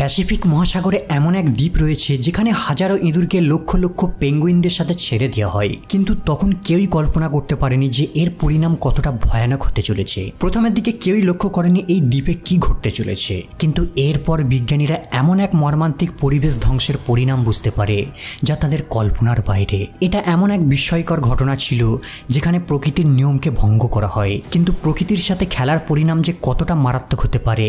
Pacific মহাসাগরে এমন এক দ্বীপ রয়েছে যেখানে হাজারো ইঁদুরকে লক্ষ লক্ষ পেঙ্গুইনদের সাথে ছেড়ে দেওয়া হয়, কিন্তু তখন কেউই কল্পনা করতে পারেনি যে এর পরিণাম কতটা ভয়ানক হতে চলেছে। প্রথমের দিকে কেউই লক্ষ্য করেনি এই দ্বীপে কি ঘটতে চলেছে, কিন্তু এরপর বিজ্ঞানীরা এমন এক মর্মান্তিক পরিবেশ ধ্বংসের পরিণাম বুঝতে পারে যা তাদের কল্পনার বাইরে। এটা এমন এক বিস্ময়কর ঘটনা ছিল যেখানে প্রকৃতির নিয়মকে ভঙ্গ করা হয়, কিন্তু প্রকৃতির সাথে খেলার পরিণাম যে কতটা মারাত্মক হতে পারে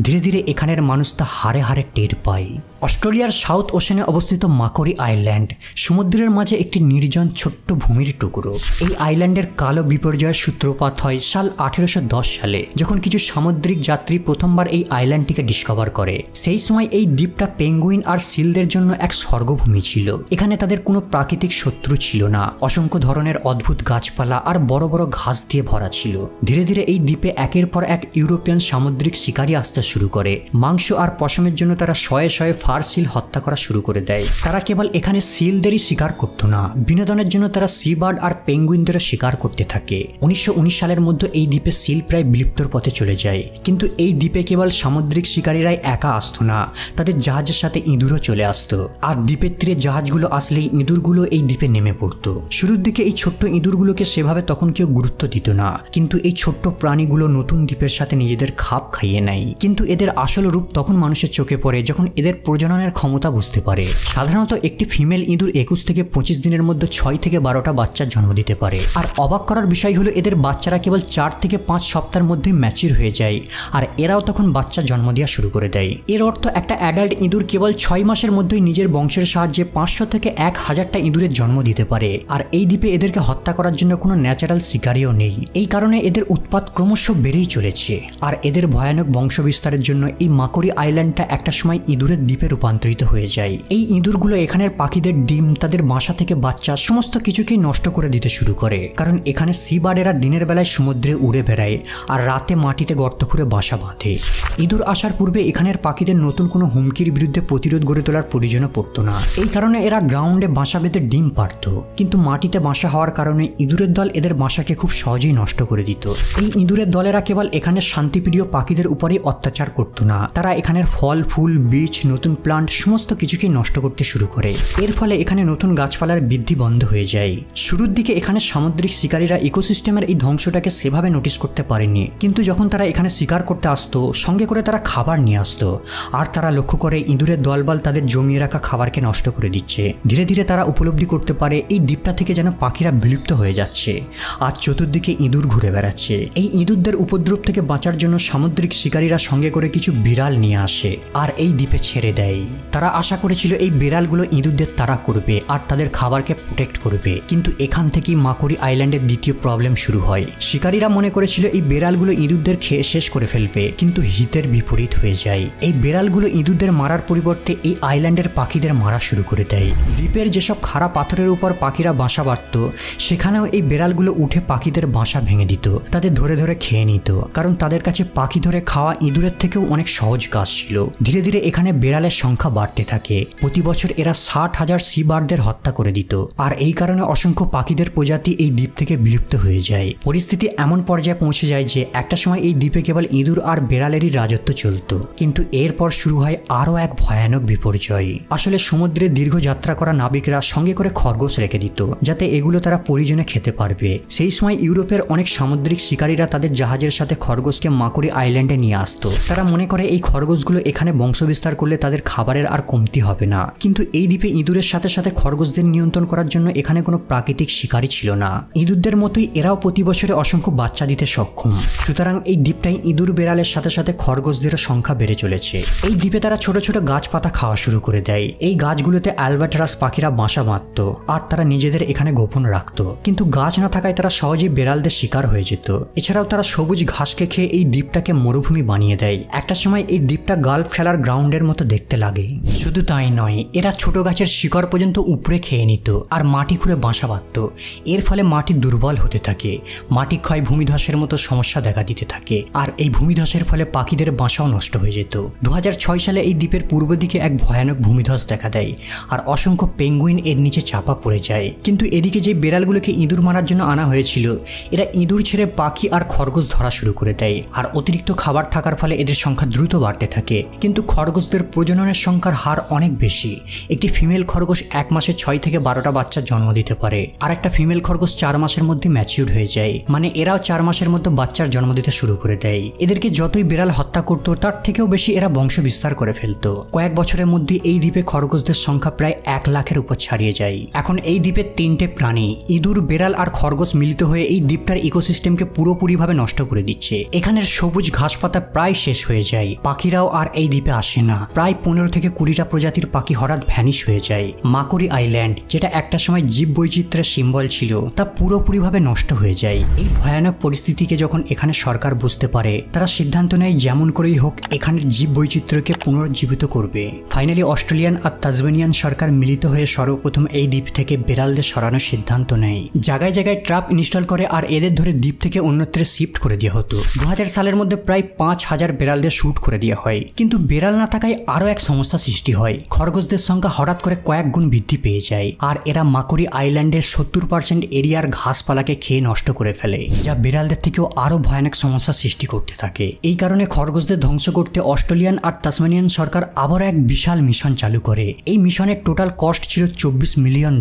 ধীরে ধীরে এখানের মানুষ তা হারে হারে টের পায়। অস্ট্রেলিয়ার সাউথ ওশেনে অবস্থিত মাকোরি আইল্যান্ড সমুদ্রের মাঝে একটি নির্জন ছোট্ট ভূমির টুকরো। এই আইল্যান্ডের কালো বিপর্যয়ের সূত্রপাত হয় সাল 1810 সালে, যখন কিছু সামুদ্রিক যাত্রী প্রথমবার এই আইল্যান্ডটিকে ডিসকভার করে। সেই সময় এই দ্বীপটা পেঙ্গুইন আর সিলদের জন্য এক স্বর্গভূমি ছিল। এখানে তাদের কোনো প্রাকৃতিক শত্রু ছিল না, অসংখ্য ধরনের অদ্ভুত গাছপালা আর বড় বড় ঘাস দিয়ে ভরা ছিল। ধীরে ধীরে এই দ্বীপে একের পর এক ইউরোপিয়ান সামুদ্রিক শিকারী আসতে শুরু করে। মাংস আর পশমের জন্য তারা শয়ে শয়ে ফার সিল হত্যা করা শুরু করে দেয়। তারা কেবল এখানে সিলদেরই শিকার করত না, বিনোদনের জন্য তারা সি বার্ড আর পেঙ্গুইনদেরও শিকার করতে থাকে। 1919 সালের মধ্যে এই দ্বীপে সিল প্রায় বিলুপ্তর পথে চলে যায়, কিন্তু এই দ্বীপে কেবল সামুদ্রিক শিকারীরাই একা আসতো না, তাদের জাহাজের সাথে ইঁদুরও চলে আসতো। আর দ্বীপের তীরে জাহাজগুলো আসলেই ইঁদুরগুলো এই দ্বীপে নেমে পড়তো। শুরুর দিকে এই ছোট্ট ইঁদুরগুলোকে সেভাবে তখন কেউ গুরুত্ব দিত না, কিন্তু এই ছোট্ট প্রাণীগুলো নতুন দ্বীপের সাথে নিজেদের খাপ খাইয়ে নেয়। কিন্তু এদের আসল রূপ তখন মানুষের চোখে পড়ে যখন এদের প্রজননের ক্ষমতা বুঝতে পারে। সাধারণত একটি ফিমেল ইঁদুর 21 থেকে 25 দিনের মধ্যে 6 থেকে 12টা বাচ্চার জন্ম দিতে পারে। আর অবাক করার বিষয় হলো এদের বাচ্চারা কেবল 4 থেকে 5 সপ্তাহের মধ্যে ম্যাচিউর হয়ে যায়, আর এরাও তখন বাচ্চা জন্ম দেওয়া শুরু করে দেয়। এর অর্থ একটা অ্যাডাল্ট ইঁদুর কেবল 6 মাসের মধ্যেই নিজের বংশের সাহায্যে 500 থেকে 1000টা ইঁদুরের জন্ম দিতে পারে। আর এই দ্বীপে এদেরকে হত্যা করার জন্য কোনো ন্যাচারাল শিকারিও নেই। এই কারণে এদের উৎপাত ক্রমশ বেড়েই চলেছে। আর এদের ভয়ানক বংশ বিস্তারের জন্য এই মাকোরি আইল্যান্ডটা একটা সময় ইঁদুরের দ্বীপে রূপান্তরিত হয়ে যায়। এই ইঁদুরগুলো এখানের পাখিদের ডিম, তাদের বাসা থেকে বাচ্চা সমস্ত কিছুকেই নষ্ট করে দিতে শুরু করে, কারণ এখানে সি বার্ডেরা দিনের বেলায় সমুদ্রে উড়ে বেড়ায় আর রাতে মাটিতে গর্ত খুঁড়ে বাসা বাঁধে। ইঁদুর আসার পূর্বে এখানের পাখিদের নতুন কোনো হুমকির বিরুদ্ধে প্রতিরোধ গড়ে তোলার প্রয়োজনও পড়তো না। এই কারণে এরা গ্রাউন্ডে বাসা বেঁধে ডিম পারত, কিন্তু মাটিতে বাসা হওয়ার কারণে ইঁদুরের দল এদের বাসাকে খুব সহজেই নষ্ট করে দিত। এই ইঁদুরের দলেরা কেবল এখানে শান্তিপ্রিয় পাখিদের উপরেই অত্যাচার করতো না, তারা এখানের ফল ফুল, বীজ, নতুন প্লান্ট সমস্ত কিছুকেই নষ্ট করতে শুরু করে। এর ফলে এখানে নতুন গাছপালার বৃদ্ধি বন্ধ হয়ে যায়। শুরুর দিকে এখানে সামুদ্রিক শিকারীরা ইকোসিস্টেমের এই ধ্বংসটাকে সেভাবে নোটিস করতে পারেনি, কিন্তু যখন তারা এখানে শিকার করতে আসতো সঙ্গে করে তারা খাবার নিয়ে আসতো, আর তারা লক্ষ্য করে ইঁদুরের দলবল তাদের জমিয়ে রাখা খাবারকে নষ্ট করে দিচ্ছে। ধীরে ধীরে তারা উপলব্ধি করতে পারে এই দ্বীপটা থেকে যেন পাখিরা বিলুপ্ত হয়ে যাচ্ছে, আর চতুর্দিকে ইঁদুর ঘুরে বেড়াচ্ছে। এই ইঁদুরদের উপদ্রব থেকে বাঁচার জন্য সামুদ্রিক শিকারীরা সঙ্গে করে কিছু বিড়াল নিয়ে আসে আর এই দ্বীপে ছেড়ে দেয়। তারা আশা করেছিল এই বিড়ালগুলো ইঁদুরদের তাড়া করবে আর তাদের খাবারকে প্রোটেক্ট করবে, কিন্তু এখান থেকেই মাকোরি আইল্যান্ডের দ্বিতীয় প্রবলেম শুরু হয়। শিকারীরা মনে করেছিল এই বিড়ালগুলো ইঁদুরদের খেয়ে শেষ করে ফেলবে, কিন্তু হিতের বিপরীত হয়ে যায়। এই বিড়ালগুলো ইঁদুরদের মারার পরিবর্তে এই আইল্যান্ডের পাখিদের মারা শুরু করে দেয়। দ্বীপের যেসব খাড়া পাথরের উপর পাখিরা বাসা বাঁধত সেখানেও এই বিড়ালগুলো উঠে পাখিদের বাসা ভেঙে দিত, তাদের ধরে ধরে খেয়ে নিত, কারণ তাদের কাছে পাখি ধরে খাওয়া ইঁদুরের থেকেও অনেক সহজ কাজ ছিল। ধীরে ধীরে এখানে বিড়ালের সংখ্যা বাড়তে থাকে। প্রতি বছর এরা 60,000 সি বার্ডদের হত্যা করে দিত, আর এই কারণে অসংখ্য পাখিদের প্রজাতি এই দ্বীপ থেকে বিলুপ্ত হয়ে যায়। পরিস্থিতি এমন পর্যায়ে পৌঁছে যায় যে একটা সময় এই দ্বীপে কেবল ইঁদুর আর বিড়ালেরই রাজত্ব চলত, কিন্তু এরপর শুরু হয় আরও এক ভয়ানক বিপর্যয়। আসলে সমুদ্রে দীর্ঘ যাত্রা করা নাবিকরা সঙ্গে করে খরগোশ রেখে দিত, যাতে এগুলো তারা পরিজনে খেতে পারবে। সেই সময় ইউরোপের অনেক সামুদ্রিক শিকারীরা তাদের জাহাজের সাথে খরগোশকে মাকোরি আইল্যান্ডে নিয়ে আসতো। তারা মনে করে এই খরগোশগুলো এখানে বংশবিস্তার করলে তাদের খাবারের আর কমতি হবে না, কিন্তু এই দ্বীপে ইঁদুরের সাথে সাথে খরগোশদের নিয়ন্ত্রণ করার জন্য এখানে কোনো প্রাকৃতিক শিকারী ছিল না। ইঁদুরদের মতোই এরাও প্রতি বছরে অসংখ্য বাচ্চা দিতে সক্ষম। সুতরাং এই দ্বীপটাই ইঁদুর বেড়ালের সাথে সাথে খরগোশদেরও সংখ্যা বেড়ে চলেছে। এই দ্বীপে তারা ছোট ছোট গাছপাতা খাওয়া শুরু করে দেয়। এই গাছগুলোতে অ্যালবাট্রাস পাখিরা বাসা বাঁধত আর তারা নিজেদের এখানে গোপন রাখত, কিন্তু গাছ না থাকায় তারা সহজেই বেড়ালদের শিকার হয়ে যেত। এছাড়াও তারা সবুজ ঘাসকে খেয়ে এই দ্বীপটাকে মরুভূমি বানিয়ে দেয়। একটা সময় এই দ্বীপটা গালফ খেলার গ্রাউন্ডের মতো দেখতে লাগে। শুধু তাই নয়, এরা ছোট গাছের শিকড় পর্যন্ত উপড়ে খেয়ে নিত আর মাটি খুঁড়ে বাসা বাঁধত। এর ফলে মাটি দুর্বল হতে থাকে, মাটি ক্ষয়, ভূমিধসের মতো সমস্যা দেখা দিতে থাকে, আর এই ভূমিধসের ফলে পাখিদের বাসাও নষ্ট হয়ে যেত। 2006 সালে এই দ্বীপের পূর্ব দিকে এক ভয়ানক ভূমিধস দেখা দেয় আর অসংখ্য পেঙ্গুইন এর নিচে চাপা পড়ে যায়। কিন্তু এদিকে যে বিড়ালগুলোকে ইঁদুর মারার জন্য আনা হয়েছিল এরা ইঁদুর ছেড়ে পাখি আর খরগোশ ধরা শুরু করে দেয়, আর অতিরিক্ত খাবার থাকার ফলে এদের সংখ্যা দ্রুত বাড়তে থাকে। কিন্তু খরগোশদের প্রজনন প্রজননের সংখ্যার হার অনেক বেশি। একটি ফিমেল খরগোশ 1 মাসে 6 থেকে 12টা বাচ্চার জন্ম দিতে পারে, আর একটা ফিমেল খরগোশ 4 মাসের মধ্যে ম্যাচিউর হয়ে যায়, মানে এরাও 4 মাসের মধ্যে বাচ্চার জন্ম দিতে শুরু করে দেয়। এদেরকে যতই বিড়াল হত্যা করতো তার থেকেও বেশি এরা বংশ বিস্তার করে ফেলতো। কয়েক বছরের মধ্যে এই দ্বীপে খরগোশদের সংখ্যা প্রায় 1 লাখের উপর ছাড়িয়ে যায়। এখন এই দ্বীপে 3টে প্রাণী ইঁদুর, বেড়াল আর খরগোশ মিলিত হয়ে এই দ্বীপটার ইকোসিস্টেমকে পুরোপুরিভাবে নষ্ট করে দিচ্ছে। এখানের সবুজ ঘাসপাতা প্রায় শেষ হয়ে যায়, পাখিরাও আর এই দ্বীপে আসে না। প্রায় 15 থেকে 20টা প্রজাতির পাখি হঠাৎ ভ্যানিশ হয়ে যায়। মাকুরি আইল্যান্ড, যেটা একটা সময় জীব বৈচিত্র্যের সিম্বল ছিল, তা পুরোপুরিভাবে নষ্ট হয়ে যায়। এই ভয়ানক পরিস্থিতিকে যখন এখানে সরকার বুঝতে পারে, তারা সিদ্ধান্ত নেয় যেমন করেই হোক এখানের জীব বৈচিত্র্যকে পুনরুজ্জীবিত করবে। ফাইনালি অস্ট্রেলিয়ান আর তাজমানিয়ান সরকার মিলিত হয়ে সর্বপ্রথম এই দ্বীপ থেকে বিড়ালদের সরানোর সিদ্ধান্ত নেয়। জায়গায় জায়গায় ট্র্যাপ ইনস্টল করে আর এদের ধরে দ্বীপ থেকে অন্যত্র শিফট করে দেওয়া হতো। 2000 সালের মধ্যে প্রায় 5000 বেড়ালদের শুট করে দেওয়া হয়। কিন্তু বেড়াল না থাকায় আরও এক সমস্যা সৃষ্টি হয়। খরগোশদের সংখ্যা হঠাৎ করে কয়েক গুণ বৃদ্ধি পেয়ে যায়, আর এরা মাকুরি আইল্যান্ডের 70% এরিয়ার ঘাসপালাকে খেয়ে নষ্ট করে ফেলে, যা বিড়ালদের থেকেও আরও ভয়ানক সমস্যা সৃষ্টি করতে থাকে। এই কারণে খরগোশদের ধ্বংস করতে অস্ট্রেলিয়ান আর তাসমানিয়ান সরকার আবার এক বিশাল মিশন চালু করে। এই মিশনের টোটাল কস্ট ছিল $24 মিলিয়ন।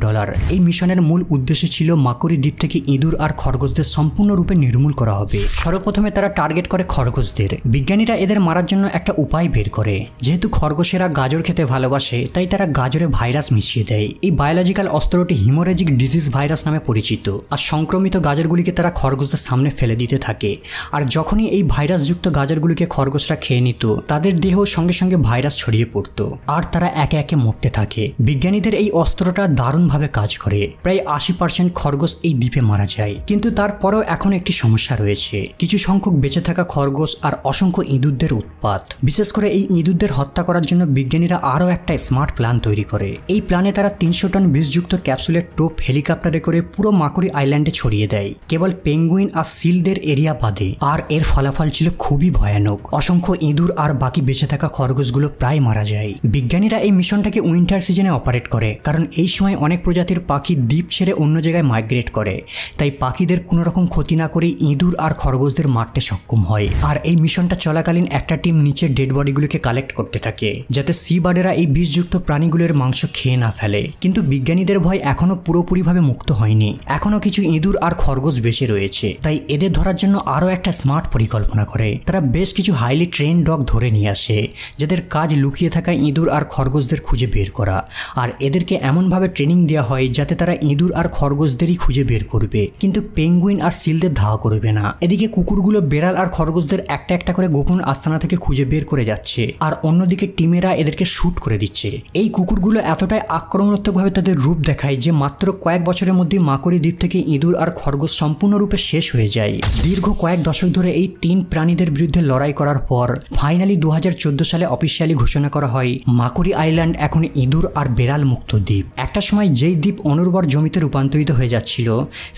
এই মিশনের মূল উদ্দেশ্য ছিল মাকুরি দ্বীপ থেকে ইঁদুর আর খরগোশদের সম্পূর্ণরূপে নির্মূল করা হবে। সর্বপ্রথমে তারা টার্গেট করে খরগোশদের। বিজ্ঞানীরা এদের মারার জন্য একটা উপায় বের করে। যেহেতু খরগোশেরা গাজর খেতে ভালোবাসে, তাই তারা গাজরে ভাইরাস মিশিয়ে দেয়। এই বায়োলজিক্যাল অস্ত্রটি হিমোরেজিক ডিজিজ ভাইরাস নামে পরিচিত, আর সংক্রমিত গাজরগুলিকে তারা খরগোশদের সামনে ফেলে দিতে থাকে। আর যখনই এই ভাইরাসযুক্ত গাজরগুলিকে খরগোশরা খেয়ে নিত, তাদের দেহ সঙ্গে সঙ্গে ভাইরাস ছড়িয়ে পড়ত, আর তারা একে একে মরতে থাকে। বিজ্ঞানীদের এই অস্ত্রটা দারুণভাবে কাজ করে। প্রায় 80% খরগোশ এই দ্বীপে মারা যায়। কিন্তু তারপরেও এখন একটি সমস্যা রয়েছে। কিছু সংখ্যক বেঁচে থাকা খরগোশ আর অসংখ্য ইঁদুরদের উৎপাত। বিশেষ করে এই ইঁদুরদের হত্যা করার জন্য বিজ্ঞানীরা আরও একটা স্মার্ট প্ল্যান তৈরি করে। এই প্ল্যানে তারা 300 টন বিষযুক্ত ক্যাপসুলের টোপ হেলিকপ্টারে করে পুরো মাকুরি আইল্যান্ডে ছড়িয়ে দেয়, কেবল পেঙ্গুইন আর সিলদের এরিয়া বাদে। আর এর ফলাফল ছিল খুবই ভয়ানক। অসংখ্য ইঁদুর আর বাকি বেঁচে থাকা খরগোশগুলো প্রায় মারা যায়। বিজ্ঞানীরা এই মিশনটাকে উইন্টার সিজনে অপারেট করে, কারণ এই সময় অনেক প্রজাতির পাখি দ্বীপ ছেড়ে অন্য জায়গায় মাইগ্রেট করে। তাই পাখিদের কোনো রকম ক্ষতি না করে ইঁদুর আর খরগোশদের মারতে সক্ষম হয়। আর এই মিশনটা চলাকালীন একটা টিম নিচের ডেড বডিগুলোকে কালেক্ট করতে থাকে, যাতে সি বার্ডেরা এই বিষযুক্ত প্রাণীগুলোর মাংস খেয়ে না ফেলে। কিন্তু বিজ্ঞানীদের ভয় এখনো পুরোপুরিভাবে মুক্ত হয়নি। এখনো কিছু ইঁদুর আর খরগোশ বেঁচে রয়েছে। তাই এদের ধরার জন্য আরও একটা স্মার্ট পরিকল্পনা করে। তারা বেশ কিছু হাইলি ট্রেন ডগ ধরে নিয়ে আসে, যাদের কাজ লুকিয়ে থাকা ইঁদুর আর খরগোশদের খুঁজে বের করা। আর এদেরকে এমনভাবে ট্রেনিং দেওয়া হয় যাতে তারা ইঁদুর আর খরগোশদেরই খুঁজে বের করবে, কিন্তু পেঙ্গুইন আর সিলদের ধাওয়া করবে না। এদিকে কুকুরগুলো বেড়াল আর খরগোশদের একটা একটা করে গোপন আস্তানা থেকে খুঁজে বের করে যাচ্ছে, আর অন্যদিকে টিমেরা এদেরকে শুট করে দিচ্ছে। এই কুকুরগুলো এতটাই আক্রমণাত্মকভাবে তাদের রূপ দেখায় যে মাত্র কয়েক বছরের মধ্যে মাকুরি দ্বীপ থেকে ইঁদুর আর খরগোশ সম্পূর্ণরূপে শেষ হয়ে যায়। দীর্ঘ কয়েক দশক ধরে এই 3 প্রাণীদের বিরুদ্ধে লড়াই করার পর ফাইনালি 2014 সালে অফিসিয়ালি ঘোষণা করা হয় মাকুরি আইল্যান্ড এখন ইঁদুর আর বেড়াল মুক্ত দ্বীপ। একটা সময় যেই দ্বীপ অনুর্বর জমিতে রূপান্তরিত হয়ে যাচ্ছিল,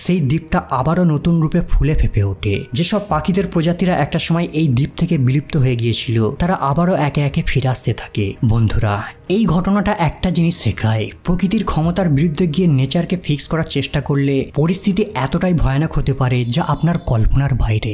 সেই দ্বীপটা আবারও নতুন রূপে ফুলে ফেপে ওঠে। যেসব পাখিদের প্রজাতিরা একটা সময় এই দ্বীপ থেকে বিলুপ্ত হয়ে গিয়েছিল, তারা আবারও একে একে ফিরে আসতে থাকে। বন্ধুরা, এই ঘটনাটা একটা জিনিস শেখায়, প্রকৃতির ক্ষমতার বিরুদ্ধে গিয়ে নেচারকে ফিক্স করার চেষ্টা করলে পরিস্থিতি এতটাই ভয়ানক হতে পারে যা আপনার কল্পনার বাইরে।